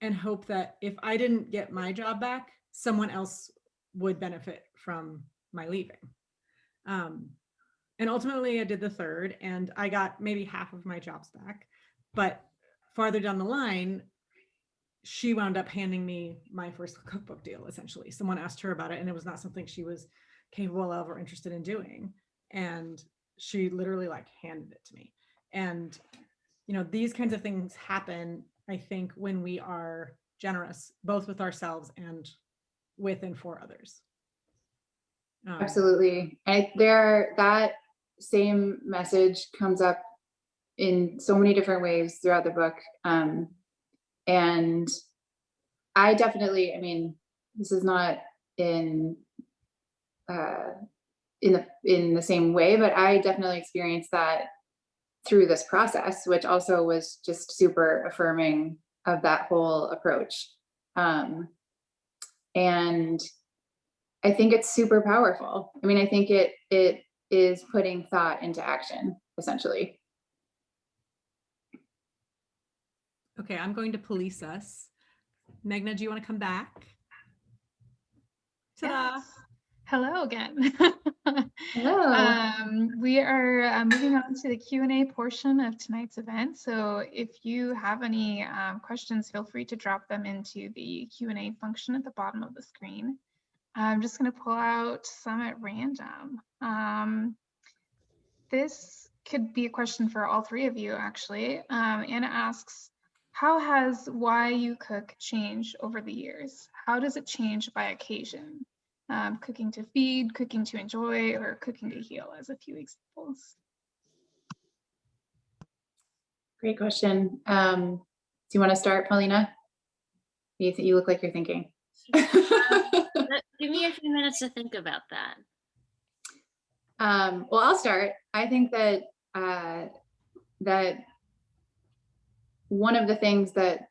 Speaker 2: and hope that if I didn't get my job back, someone else would benefit from my leaving. And ultimately I did the third, and I got maybe half of my jobs back. But farther down the line, she wound up handing me my first cookbook deal, essentially. Someone asked her about it, and it was not something she was capable of or interested in doing. And she literally handed it to me. And, these kinds of things happen, I think, when we are generous, both with ourselves and with and for others.
Speaker 3: Absolutely. That same message comes up in so many different ways throughout the book. And I definitely, this is not in the same way, but I definitely experienced that through this process, which also was just super affirming of that whole approach. And I think it's super powerful. I think it is putting thought into action, essentially.
Speaker 2: Okay, I'm going to police us. Megna, do you want to come back? Ta-da!
Speaker 1: Yes. Hello again.
Speaker 3: Hello.
Speaker 1: We are moving on to the Q&A portion of tonight's event. So if you have any questions, feel free to drop them into the Q&A function at the bottom of the screen. I'm just going to pull out some at random. This could be a question for all three of you, actually. Anna asks, how has why you cook changed over the years? How does it change by occasion? Cooking to feed, cooking to enjoy, or cooking to heal, as a few examples.
Speaker 3: Great question. Do you want to start, Paulina? You look like you're thinking.
Speaker 4: Give me a few minutes to think about that.
Speaker 3: Well, I'll start. I think that that one of the things that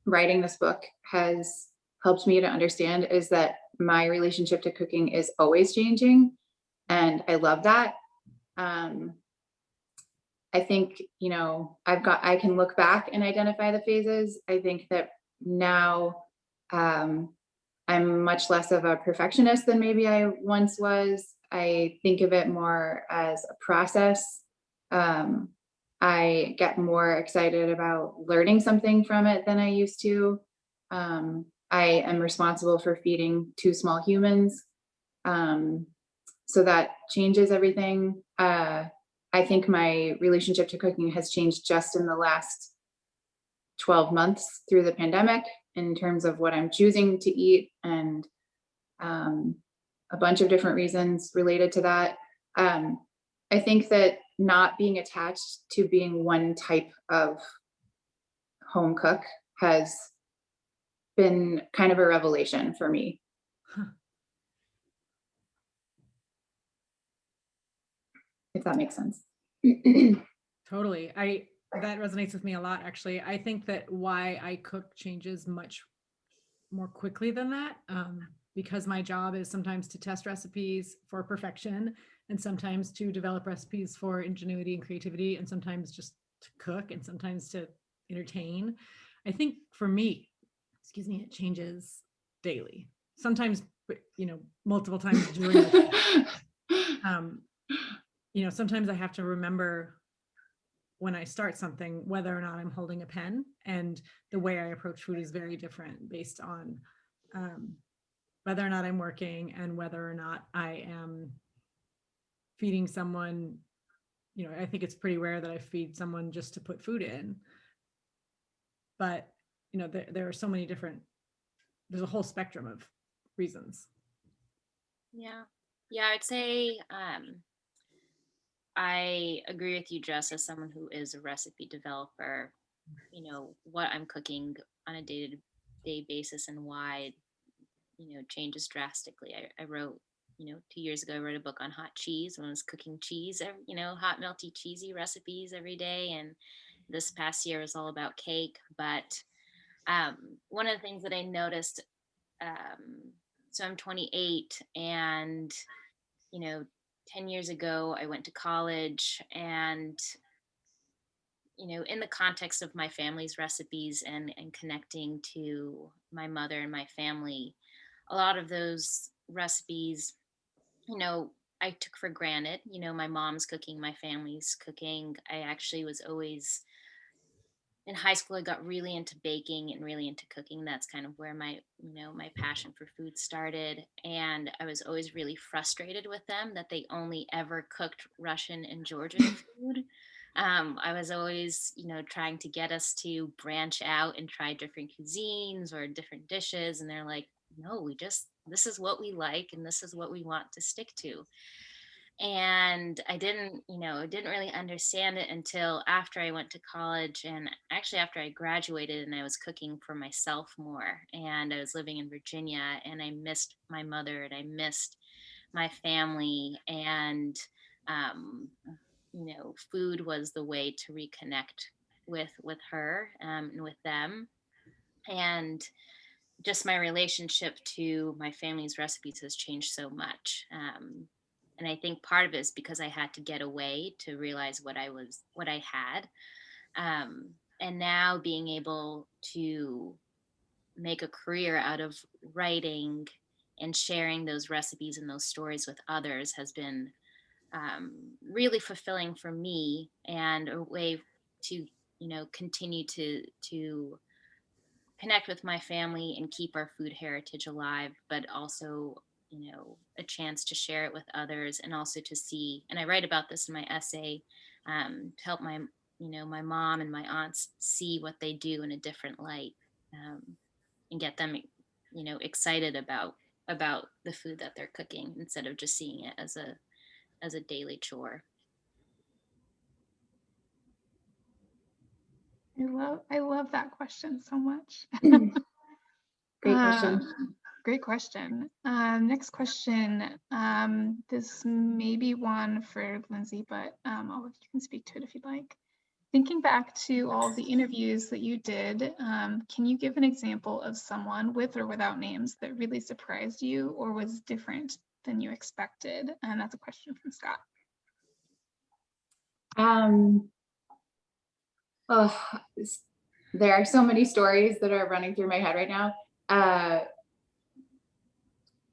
Speaker 3: writing this book has helped me to understand is that my relationship to cooking is always changing, and I love that. I think, you know, I can look back and identify the phases. I think that now I'm much less of a perfectionist than maybe I once was. I think of it more as a process. I get more excited about learning something from it than I used to. I am responsible for feeding 2 small humans. So that changes everything. I think my relationship to cooking has changed just in the last 12 months through the pandemic in terms of what I'm choosing to eat, and a bunch of different reasons related to that. I think that not being attached to being one type of home cook has been kind of a revelation for me. If that makes sense.
Speaker 2: Totally. That resonates with me a lot, actually. I think that why I cook changes much more quickly than that, because my job is sometimes to test recipes for perfection, and sometimes to develop recipes for ingenuity and creativity, and sometimes just to cook, and sometimes to entertain. I think for me, it changes daily. Sometimes, multiple times during the day. Sometimes I have to remember when I start something, whether or not I'm holding a pen, and the way I approach food is very different based on whether or not I'm working and whether or not I am feeding someone. I think it's pretty rare that I feed someone just to put food in, but there are so many different, there's a whole spectrum of reasons.
Speaker 4: Yeah, I'd say I agree with you, Jess, as someone who is a recipe developer. What I'm cooking on a day-to-day basis and why changes drastically. I wrote 2 years ago, I wrote a book on hot cheese when I was cooking cheese, hot melty cheesy recipes every day, and this past year was all about cake. But one of the things that I noticed, so I'm 28, and 10 years ago, I went to college, and, in the context of my family's recipes and connecting to my mother and my family, a lot of those recipes, I took for granted. My mom's cooking, my family's cooking. I actually was always in high school. I got really into baking and really into cooking. That's kind of where my passion for food started. And I was always really frustrated with them that they only ever cooked Russian and Georgian food. I was always, trying to get us to branch out and try different cuisines or different dishes. And they're like, no, this is what we like, and this is what we want to stick to. And I didn't really understand it until after I went to college, and actually after I graduated, and I was cooking for myself more, and I was living in Virginia, and I missed my mother and I missed my family, and food was the way to reconnect with her, and with them. And just my relationship to my family's recipes has changed so much. And I think part of it is because I had to get away to realize what I had. And now being able to make a career out of writing and sharing those recipes and those stories with others has been really fulfilling for me, and a way to continue to connect with my family and keep our food heritage alive, but also, a chance to share it with others, and also to see, and I write about this in my essay, to help my mom and my aunts see what they do in a different light, and get them, excited about the food that they're cooking instead of just seeing it as a daily chore.
Speaker 1: I love that question so much.
Speaker 3: Great question.
Speaker 1: Great question. Next question. This may be one for Lindsay, but all of you can speak to it if you'd like. Thinking back to all of the interviews that you did, can you give an example of someone with or without names that really surprised you or was different than you expected? And that's a question from Scott.
Speaker 3: Oh, there are so many stories that are running through my head right now.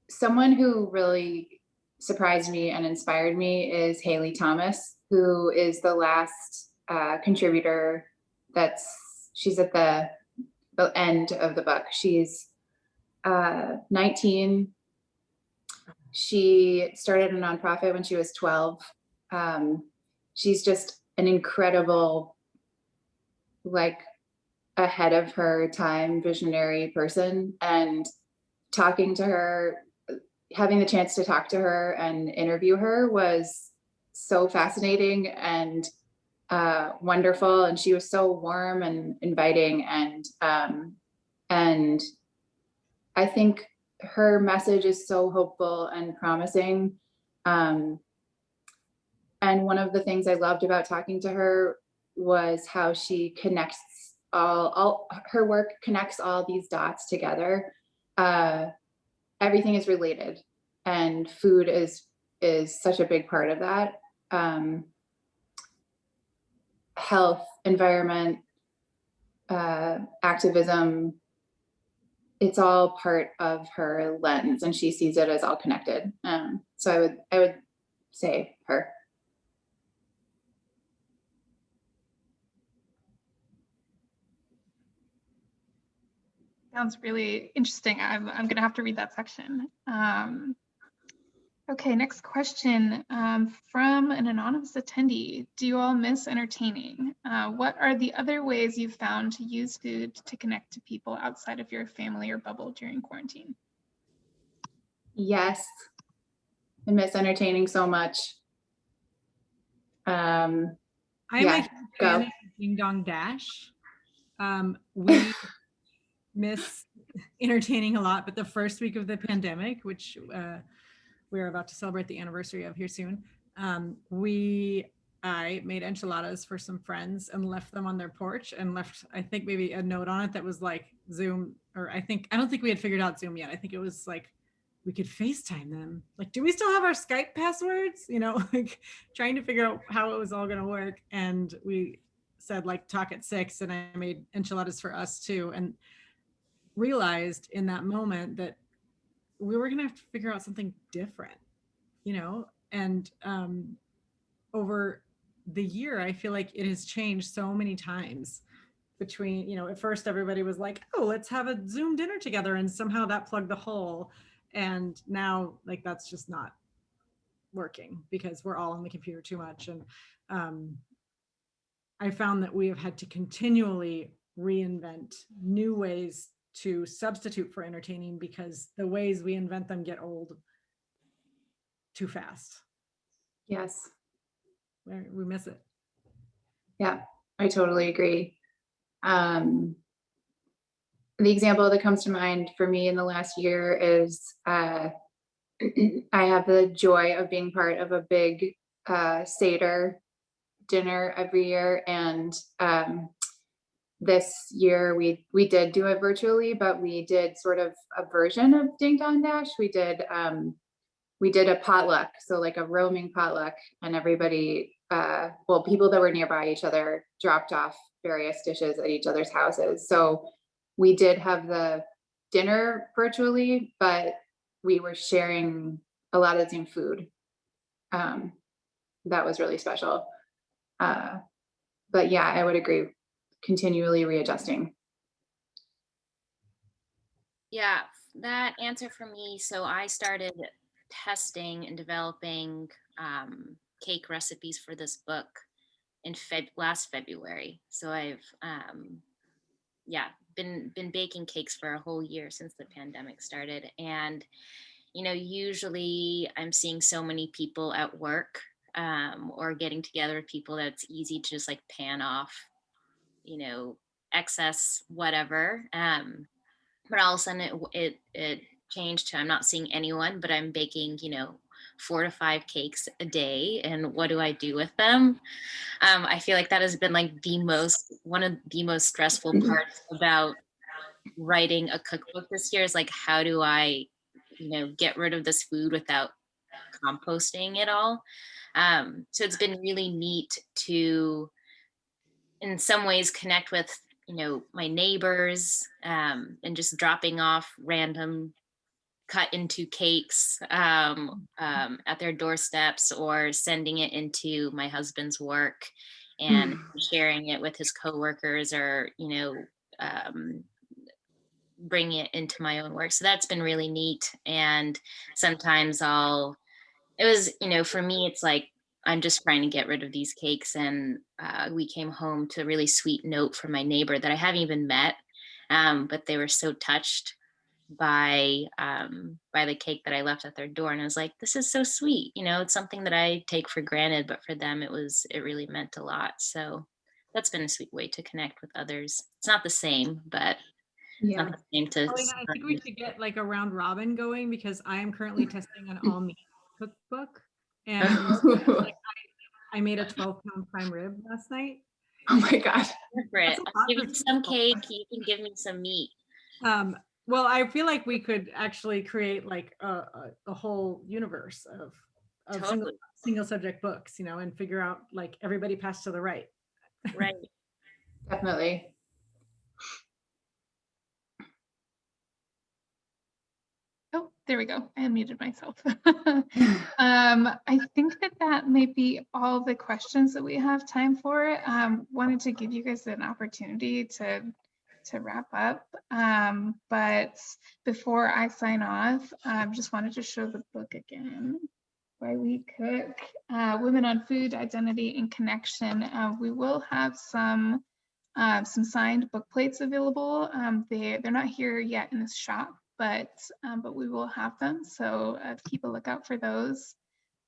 Speaker 3: Someone who really surprised me and inspired me is Haley Thomas, who is the last contributor. She's at the end of the book. She's 19. She started a nonprofit when she was 12. She's just an incredible, like, ahead of her time visionary person, and talking to her, having the chance to talk to her and interview her was so fascinating and wonderful. And she was so warm and inviting, and I think her message is so hopeful and promising. And one of the things I loved about talking to her was how she connects all her work connects all these dots together. Everything is related, and food is such a big part of that. Health, environment, activism, it's all part of her lens, and she sees it as all connected. So I would say her.
Speaker 1: Sounds really interesting. I'm going to have to read that section. Okay, next question from an anonymous attendee. Do you all miss entertaining? What are the other ways you've found to use food to connect to people outside of your family or bubble during quarantine?
Speaker 3: Yes, I miss entertaining so much.
Speaker 2: I'm
Speaker 3: Yeah,
Speaker 2: a huge fan of Ding Dong Dash. We miss entertaining a lot, but the first week of the pandemic, which we're about to celebrate the anniversary of here soon, I made enchiladas for some friends and left them on their porch, and left, I think, maybe a note on it that was like Zoom, or I don't think we had figured out Zoom yet. I think it was like we could FaceTime them. Like, do we still have our Skype passwords? Like trying to figure out how it was all going to work. And we said, like, talk at 6, and I made enchiladas for us too, and realized in that moment that we were going to have to figure out something different, and over the year, I feel like it has changed so many times between, at first everybody was like, oh, let's have a Zoom dinner together, and somehow that plugged the hole. And now, like, that's just not working because we're all on the computer too much. And I found that we have had to continually reinvent new ways to substitute for entertaining, because the ways we invent them get old too fast.
Speaker 3: Yes.
Speaker 2: We miss it.
Speaker 3: Yeah, I totally agree. The example that comes to mind for me in the last year is I have the joy of being part of a big Seder dinner every year, and this year we did do it virtually, but we did sort of a version of Ding Dong Dash. We did a potluck, so like a roaming potluck, and everybody, people that were nearby each other dropped off various dishes at each other's houses. So we did have the dinner virtually, but we were sharing a lot of the same food. That was really special. But yeah, I would agree, continually readjusting.
Speaker 4: Yeah, that answer for me. So I started testing and developing cake recipes for this book in last February. So I've yeah, been baking cakes for a whole year since the pandemic started. And usually I'm seeing so many people at work, or getting together with people that it's easy to just like pan off, you know, excess whatever. But all of a sudden it changed to I'm not seeing anyone, but I'm baking, 4 to 5 cakes a day. And what do I do with them? I feel like that has been like one of the most stressful parts about writing a cookbook this year, is like, how do I, get rid of this food without composting it all? So it's been really neat to, in some ways, connect with, my neighbors, and just dropping off random cut into cakes, at their doorsteps, or sending it into my husband's work and sharing it with his coworkers, or um, bringing it into my own work. So that's been really neat. And sometimes it was, for me, it's like I'm just trying to get rid of these cakes. And we came home to a really sweet note from my neighbor that I haven't even met, but they were so touched by the cake that I left at their door. And I was like, this is so sweet. It's something that I take for granted, but for them, it really meant a lot. So that's been a sweet way to connect with others. It's not the same, but it's
Speaker 3: Yeah.
Speaker 4: not the same to.
Speaker 2: Paulina, I think we should get like a round robin going, because I am currently testing an all meat cookbook, and like I made a 12-pound prime rib last night.
Speaker 3: Oh my God.
Speaker 4: I'll give you some cake. You can give me some meat.
Speaker 2: Well, I feel like we could actually create like a whole universe of
Speaker 4: Totally.
Speaker 2: single subject books, and figure out like everybody passed to the right.
Speaker 4: Right.
Speaker 3: Definitely.
Speaker 1: Oh, there we go. I unmuted myself. I think that may be all the questions that we have time for. Wanted to give you guys an opportunity to wrap up. But before I sign off, just wanted to show the book again. Why We Cook, Women on Food, Identity, and Connection. We will have some signed book plates available. They're not here yet in this shop, but we will have them. So keep a lookout for those.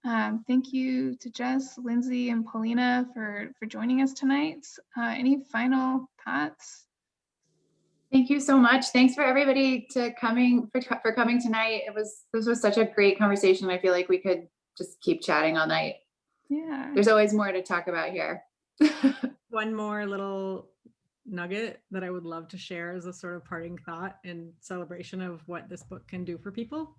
Speaker 1: Thank you to Jess, Lindsay, and Paulina for joining us tonight. Any final thoughts?
Speaker 3: Thank you so much. Thanks for everybody for coming tonight. This was such a great conversation. I feel like we could just keep chatting all night.
Speaker 1: Yeah.
Speaker 3: There's always more to talk about here.
Speaker 2: One more little nugget that I would love to share as a sort of parting thought in celebration of what this book can do for people.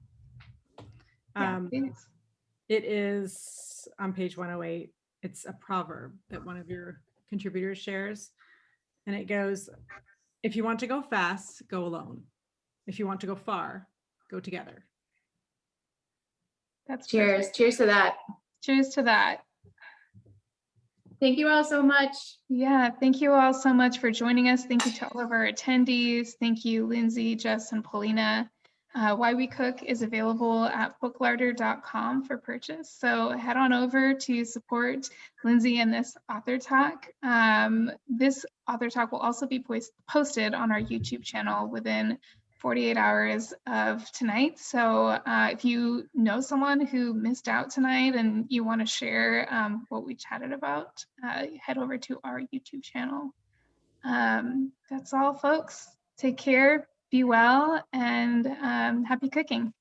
Speaker 2: It is on page 108. It's a proverb that one of your contributors shares. And it goes, if you want to go fast, go alone. If you want to go far, go together.
Speaker 1: That's
Speaker 3: cheers.
Speaker 1: perfect.
Speaker 3: Cheers to that.
Speaker 1: Cheers to that.
Speaker 3: Thank you all so much.
Speaker 1: Yeah, thank you all so much for joining us. Thank you to all of our attendees. Thank you, Lindsay, Jess, and Paulina. Why We Cook is available at booklarder.com for purchase. So head on over to support Lindsay and this author talk. This author talk will also be posted on our YouTube channel within 48 hours of tonight. So if you know someone who missed out tonight and you want to share what we chatted about, head over to our YouTube channel. That's all, folks. Take care, be well, and happy cooking.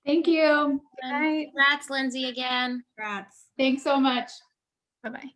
Speaker 3: Thank you.
Speaker 1: Good night.
Speaker 4: Congrats, Lindsay, again.
Speaker 2: Congrats.
Speaker 3: Thanks so much.
Speaker 1: Bye-bye.